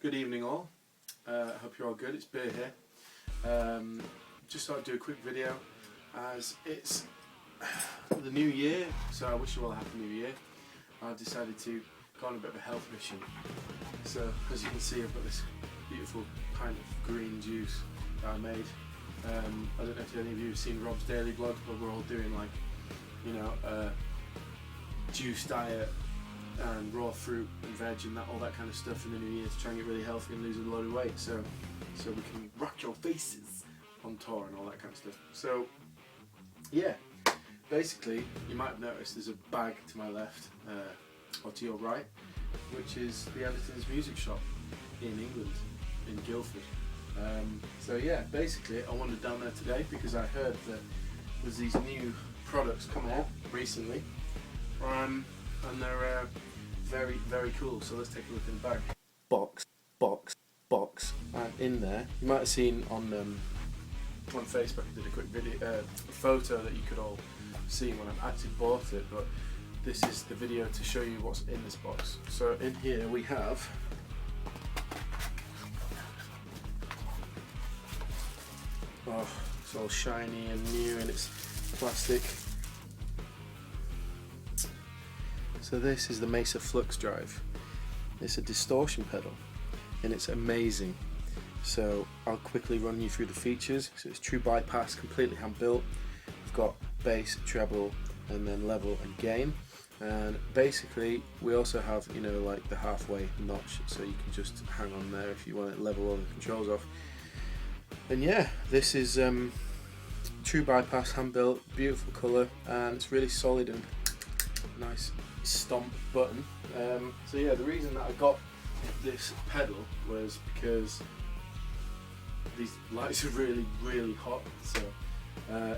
Good evening all, hope you're all good. It's Beer here. Just thought I'd do a quick video as it's the new year, so I wish you all a happy new year. I decided to go on a bit of a health mission. So as you can see, I've got this beautiful pint of green juice that I made. I don't know if any of you have seen Rob's daily vlog, but we're all doing like, you know, juice diet and raw fruit and veg and all that kind of stuff in the new year to try and get really healthy and lose a load of weight, so we can rock your faces on tour and all that kind of stuff. So yeah, basically you might have noticed there's a bag to my left or to your right, which is the Anderton's music shop in England, in Guildford. So yeah, basically I wandered down there today because I heard that there's these new products come out recently, and they're very, very cool. So let's take a look in the bag. Box, and in there, you might have seen on Facebook, I did a quick video, photo that you could all see when I actually bought it, but this is the video to show you what's in this box. So in here we have it's all shiny and new and it's plastic. So this is the Mesa Flux drive. It's a distortion pedal and it's amazing. So I'll quickly run you through the features. So it's true bypass, completely hand built. We've got bass, treble, and then level and gain. And basically we also have, you know, like the halfway notch, so you can just hang on there if you want to level all the controls off. And yeah, this is true bypass, hand built, beautiful colour, and it's really solid and nice stomp button. So yeah, the reason that I got this pedal was because these lights are really, really hot. So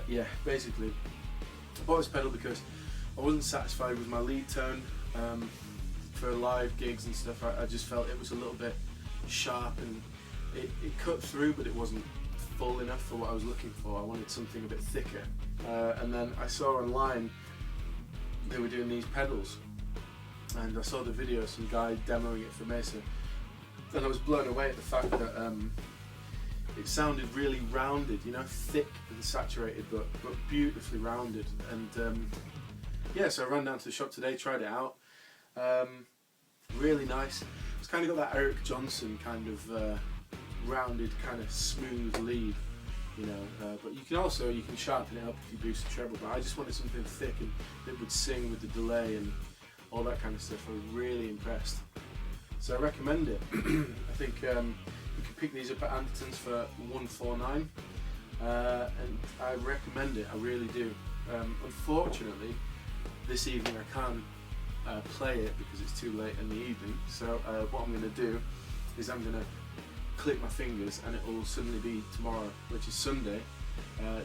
yeah, basically I bought this pedal because I wasn't satisfied with my lead tone for live gigs and stuff. I just felt it was a little bit sharp and it cut through, but it wasn't full enough for what I was looking for. I wanted something a bit thicker, and then I saw online they were doing these pedals, and I saw the video of some guy demoing it for Mesa, and I was blown away at the fact that it sounded really rounded, you know, thick and saturated, but beautifully rounded. And yeah, so I ran down to the shop today, tried it out. Really nice. It's kind of got that Eric Johnson kind of rounded, kind of smooth lead, you know, but you can sharpen it up if you boost the treble, but I just wanted something thick and that would sing with the delay and all that kind of stuff. I was really impressed, so I recommend it. I think you can pick these up at Anderton's for $149, and I recommend it, I really do. Unfortunately this evening I can't play it because it's too late in the evening, so what I'm going to do is I'm going to click my fingers and it will suddenly be tomorrow, which is Sunday,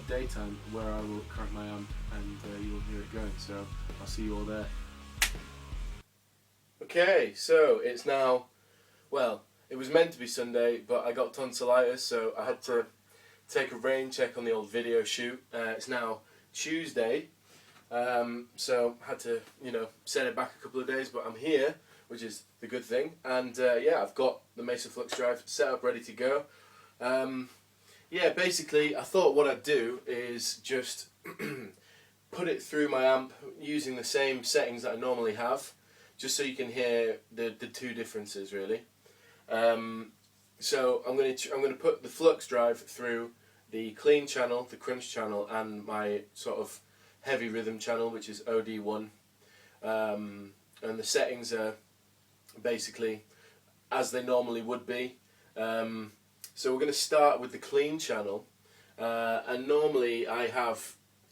daytime, where I will crank my amp and you'll hear it going, so I'll see you all there. Okay, so it's now, well, it was meant to be Sunday, but I got tonsillitis, so I had to take a rain check on the old video shoot. It's now Tuesday, so I had to, you know, set it back a couple of days, but I'm here, which is the good thing. And yeah, I've got the Mesa Flux drive set up, ready to go. Yeah, basically I thought what I'd do is just put it through my amp using the same settings that I normally have, just so you can hear the two differences really. So I'm going to put the Flux drive through the clean channel, the crunch channel, and my sort of heavy rhythm channel, which is OD1, and the settings are basically as they normally would be. So we're going to start with the clean channel, and normally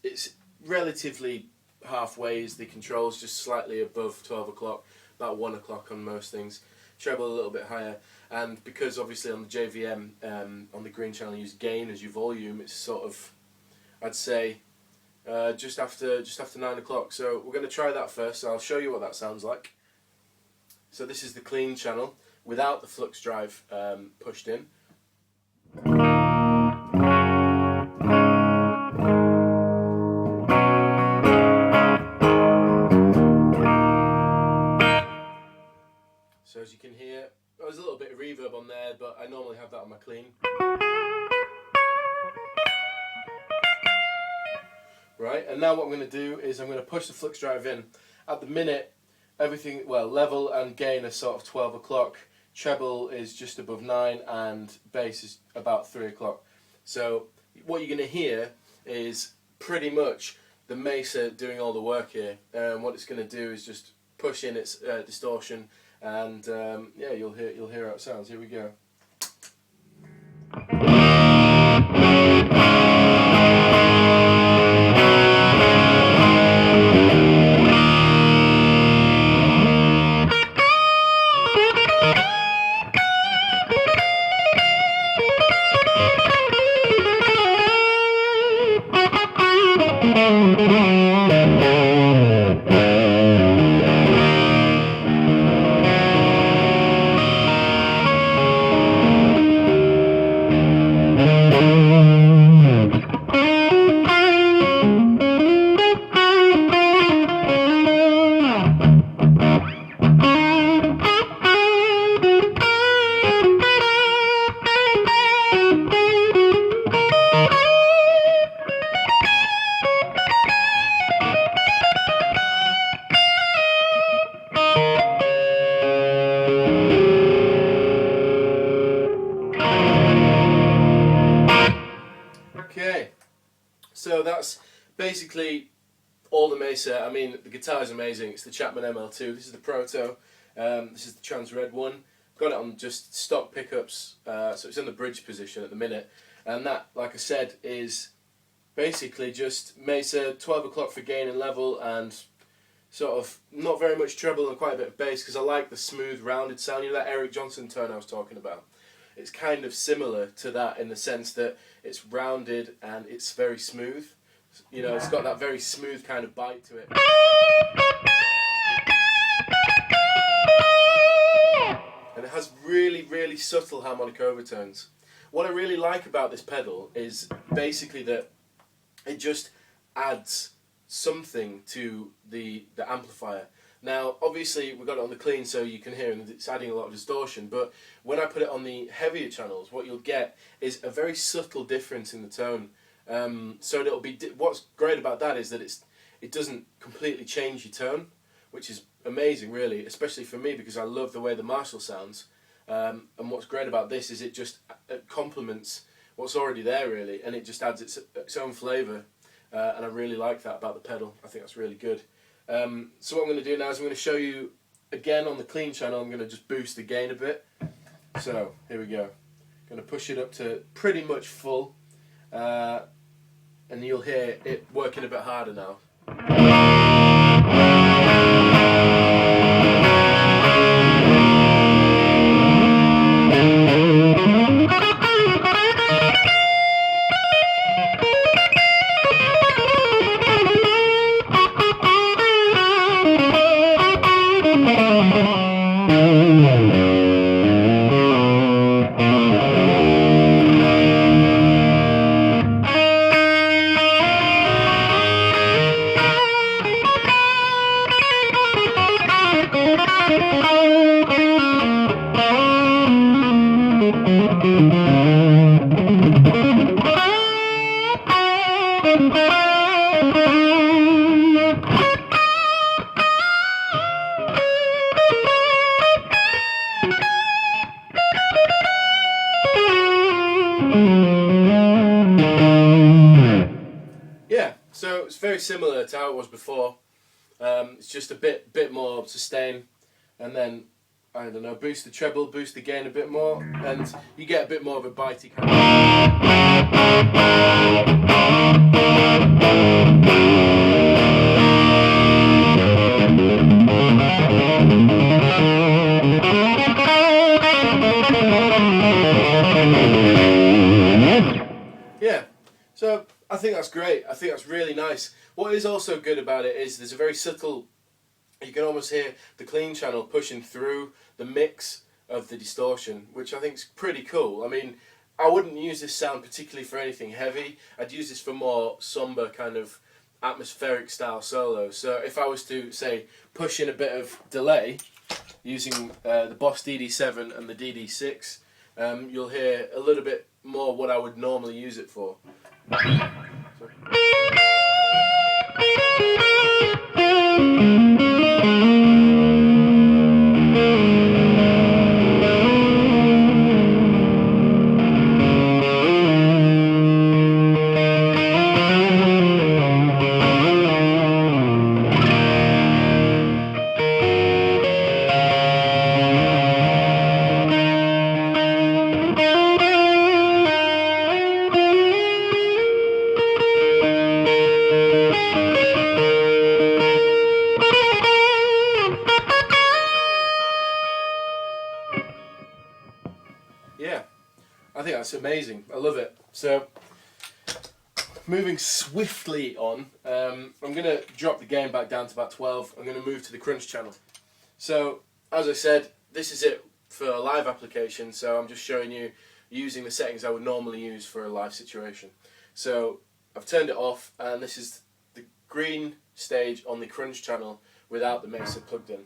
it's relatively halfway is the controls, just slightly above 12 o'clock, about 1 o'clock on most things, treble a little bit higher, and because obviously on the JVM, on the green channel you use gain as your volume, it's sort of, I'd say, just after 9 o'clock. So we're going to try that first, so I'll show you what that sounds like. So this is the clean channel without the Flux drive pushed in. So as you can hear, There's a little bit of reverb on there, but I normally have that on my clean. Right, and now what I'm going to do is I'm going to push the flux drive in. At the minute, everything, well, level and gain are sort of 12 o'clock, treble is just above 9, and bass is about 3 o'clock. So what you're going to hear is pretty much the Mesa doing all the work here. What it's going to do is just push in its distortion, and yeah, you'll hear how it sounds. Here we go. Okay, so that's basically all the Mesa. I mean, the guitar is amazing. It's the Chapman ML2. This is the Proto. This is the Trans Red one. Got it on just stock pickups, so it's in the bridge position at the minute. And that, like I said, is basically just Mesa, 12 o'clock for gain and level, and sort of not very much treble and quite a bit of bass, because I like the smooth, rounded sound. You know that Eric Johnson tone I was talking about? It's kind of similar to that in the sense that it's rounded and it's very smooth. You know, it's got that very smooth kind of bite to it. And it has really, really subtle harmonic overtones. What I really like about this pedal is basically that it just adds something to the amplifier. Now, obviously, we've got it on the clean, so you can hear it's adding a lot of distortion, but when I put it on the heavier channels, what you'll get is a very subtle difference in the tone. So it'll be what's great about that is that it doesn't completely change your tone, which is amazing, really, especially for me, because I love the way the Marshall sounds. And what's great about this is it just complements what's already there, really, and it just adds its own flavour. And I really like that about the pedal. I think that's really good. So what I'm going to do now is I'm going to show you again on the clean channel. I'm going to just boost the gain a bit. So here we go. I'm going to push it up to pretty much full, and you'll hear it working a bit harder now. Yeah, so it's very similar to how it was before. It's just a bit more sustain, and then I don't know, boost the treble, boost the gain a bit more, and you get a bit more of a bitey kind Yeah, so I think that's great. I think that's really nice. What is also good about it is there's a very subtle, you can almost hear the clean channel pushing through the mix of the distortion, which I think is pretty cool. I mean, I wouldn't use this sound particularly for anything heavy. I'd use this for more somber kind of atmospheric style solos. So if I was to, say, push in a bit of delay, using the Boss DD7 and the DD6, you'll hear a little bit more what I would normally use it for. Sorry. Yeah, I think that's amazing. I love it. So, moving swiftly on, I'm going to drop the gain back down to about 12. I'm going to move to the crunch channel. So, as I said, this is it for a live application. So, I'm just showing you using the settings I would normally use for a live situation. So, I've turned it off, and this is the green stage on the crunch channel without the Mesa plugged in.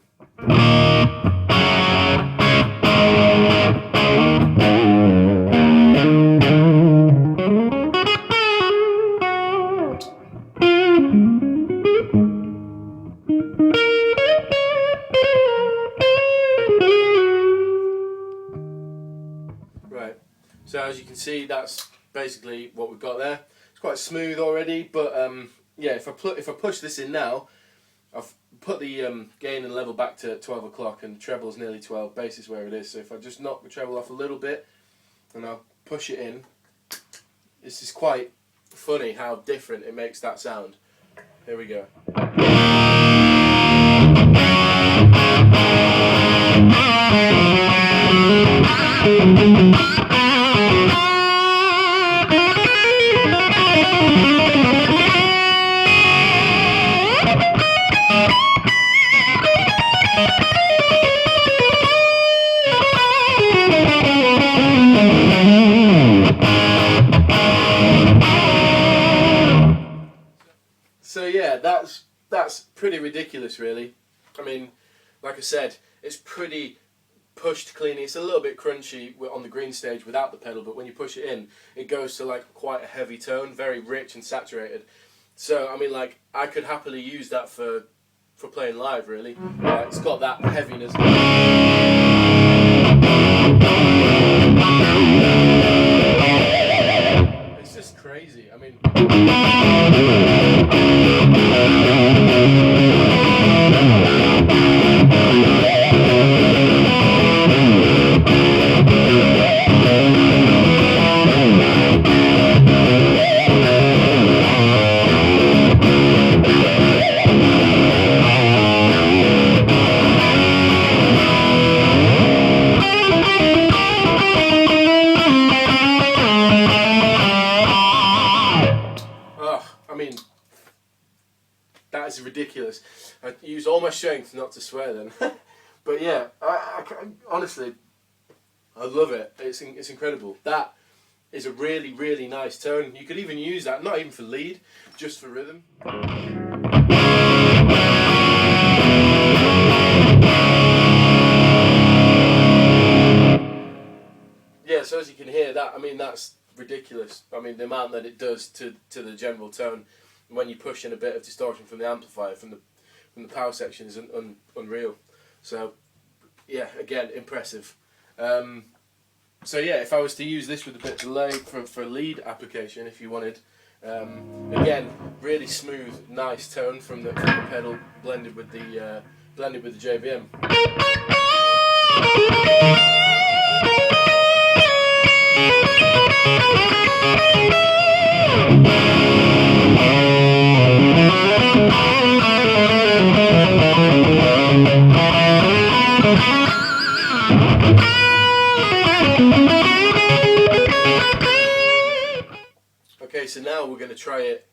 Right, so as you can see, that's basically what we've got there. It's quite smooth already, but yeah, if I push this in now, I've put the gain and level back to 12 o'clock, and the treble's nearly 12, bass is where it is. So if I just knock the treble off a little bit, and I'll push it in, this is quite funny how different it makes that sound. Here we go. So yeah, that's pretty ridiculous, really. I mean, like I said, it's pretty pushed cleanly. It's a little bit crunchy on the green stage without the pedal, but when you push it in, it goes to like quite a heavy tone, very rich and saturated. So I mean, like, I could happily use that for playing live, really. It's got that heaviness. It's just crazy. I mean. I mean, that is ridiculous. I used all my strength not to swear then. But yeah, honestly, I love it. It's incredible. That is a really, really nice tone. You could even use that, not even for lead, just for rhythm. Yeah, so as you can hear that, I mean, that's ridiculous. I mean, the amount that it does to the general tone when you push in a bit of distortion from the amplifier, from the power section, is unreal. So yeah, again, impressive. So yeah, if I was to use this with a bit of delay for lead application, if you wanted, again, really smooth, nice tone from the pedal blended with the JBM. Okay, so now we're going to try it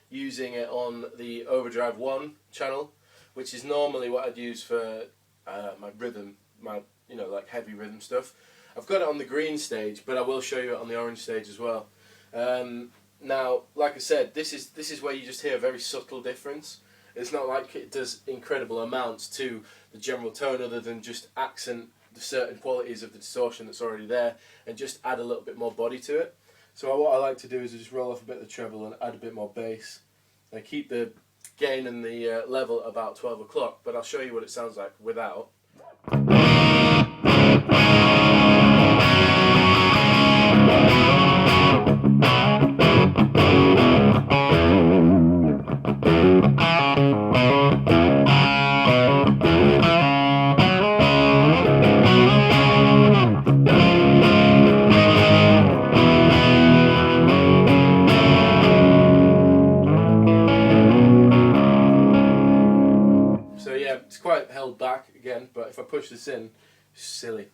using it on the Overdrive 1 channel, which is normally what I'd use for my rhythm, my like heavy rhythm stuff. I've got it on the green stage, but I will show you it on the orange stage as well. Now, like I said, this is where you just hear a very subtle difference. It's not like it does incredible amounts to the general tone other than just accent the certain qualities of the distortion that's already there and just add a little bit more body to it. So what I like to do is just roll off a bit of the treble and add a bit more bass. I keep the gain and the level about 12 o'clock, but I'll show you what it sounds like without. So yeah, it's quite held back again, but if I push this in, it's silly.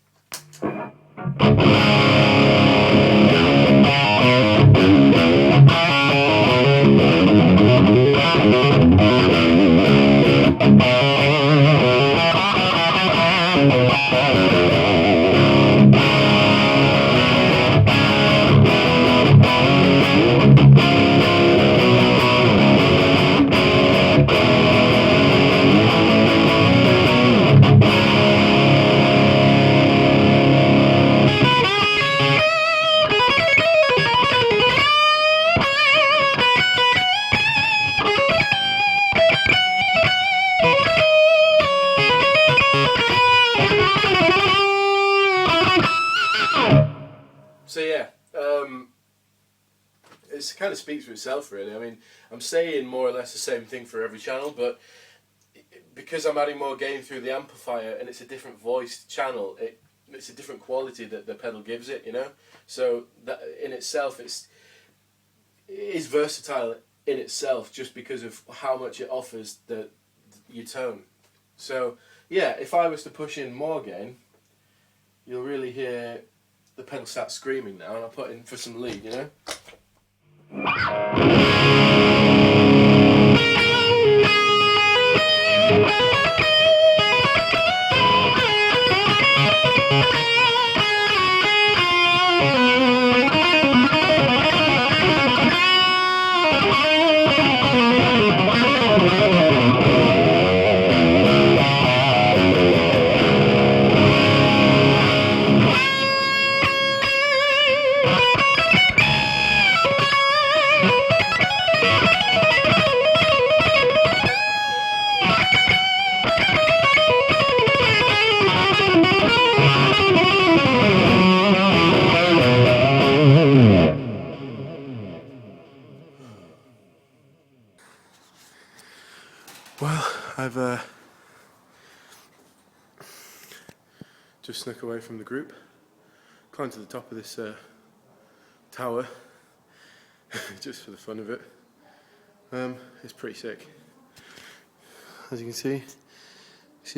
So yeah, it kind of speaks for itself really. I mean, I'm saying more or less the same thing for every channel, but because I'm adding more gain through the amplifier and it's a different voiced channel, it's a different quality that the pedal gives it, you know? So that in itself it is versatile in itself just because of how much it offers your tone. So yeah, if I was to push in more gain, you'll really hear the pedal start screaming now, and I'll put in for some lead, you know? Well, I've just snuck away from the group, climbed to the top of this tower, just for the fun of it. It's pretty sick. As you can see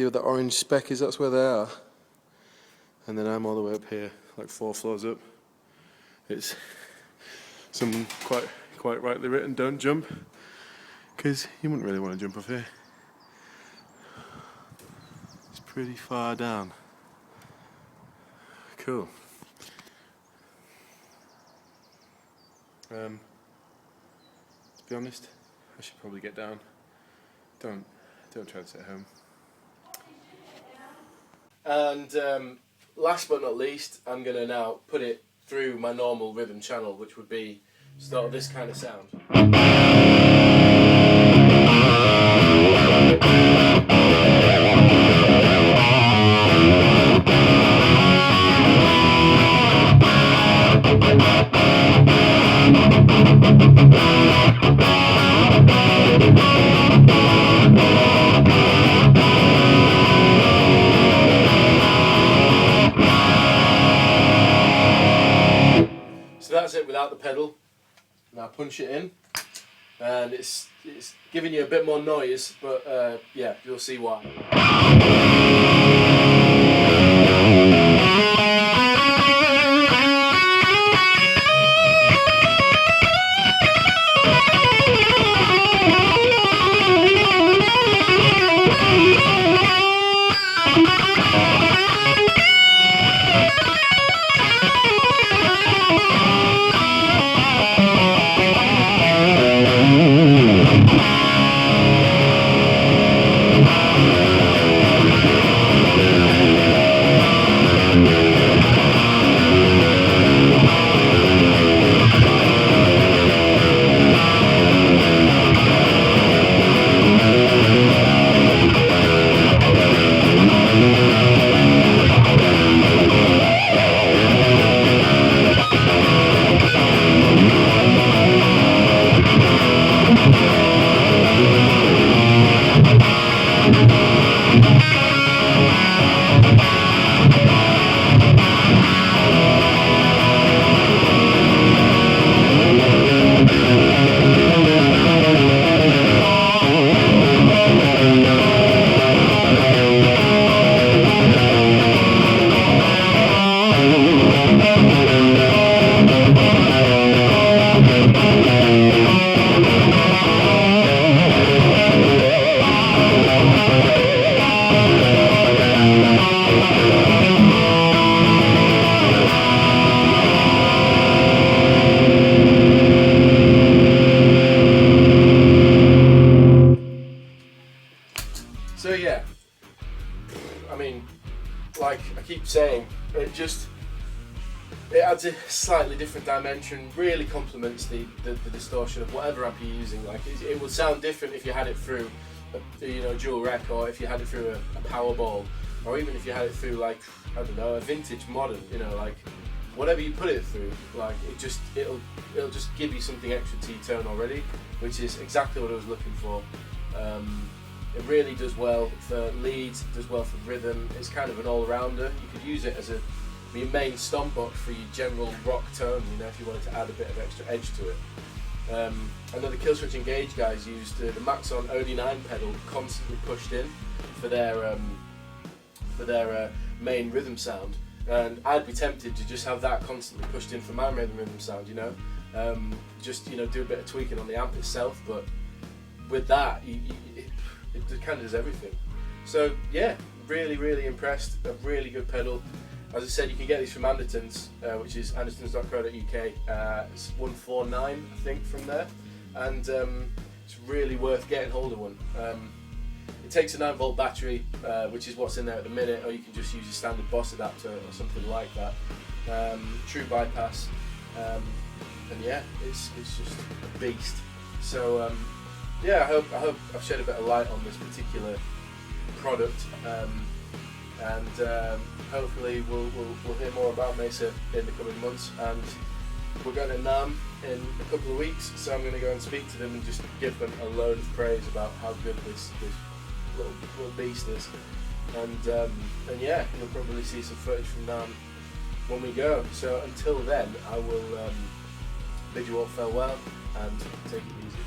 what the orange speck is, that's where they are. And then I'm all the way up here, like 4 floors up. It's someone quite rightly written, don't jump, because you wouldn't really want to jump off here. It's pretty far down. Cool. To be honest, I should probably get down. Don't try this at home. And last but not least, I'm going to now put it through my normal rhythm channel, which would be sort of this kind of sound. So that's it without the pedal. Now punch it in, and it's giving you a bit more noise, but yeah, you'll see why. So yeah, I mean, like I keep saying, it adds a slightly different dimension, really complements the distortion of whatever amp you're using. Like it would sound different if you had it through a dual rec, or if you had it through a Powerball, or even if you had it through, like, I don't know, a vintage modern, like whatever you put it through, like it'll just give you something extra T-tone already, which is exactly what I was looking for. It really does well for leads, it does well for rhythm. It's kind of an all-rounder. You could use it as your main stomp box for your general rock tone, if you wanted to add a bit of extra edge to it. I know the Killswitch Engage guys used the Maxon OD9 pedal constantly pushed in for their main rhythm sound, and I'd be tempted to just have that constantly pushed in for my main rhythm sound, just do a bit of tweaking on the amp itself, but with that it kind of does everything. So yeah, really impressed. A really good pedal. As I said, you can get these from Andertons, which is andertons.co.uk. It's 149, I think, from there, and it's really worth getting hold of one. It takes a 9-volt battery, which is what's in there at the minute, or you can just use your standard Boss adapter or something like that. True bypass, and yeah, it's just a beast. So yeah, I hope I've shed a bit of light on this particular product. And hopefully we'll hear more about Mesa in the coming months, and we're going to NAMM in a couple of weeks, so I'm going to go and speak to them and just give them a load of praise about how good this little beast is, and yeah, you'll probably see some footage from NAMM when we go. So until then, I will bid you all farewell and take it easy.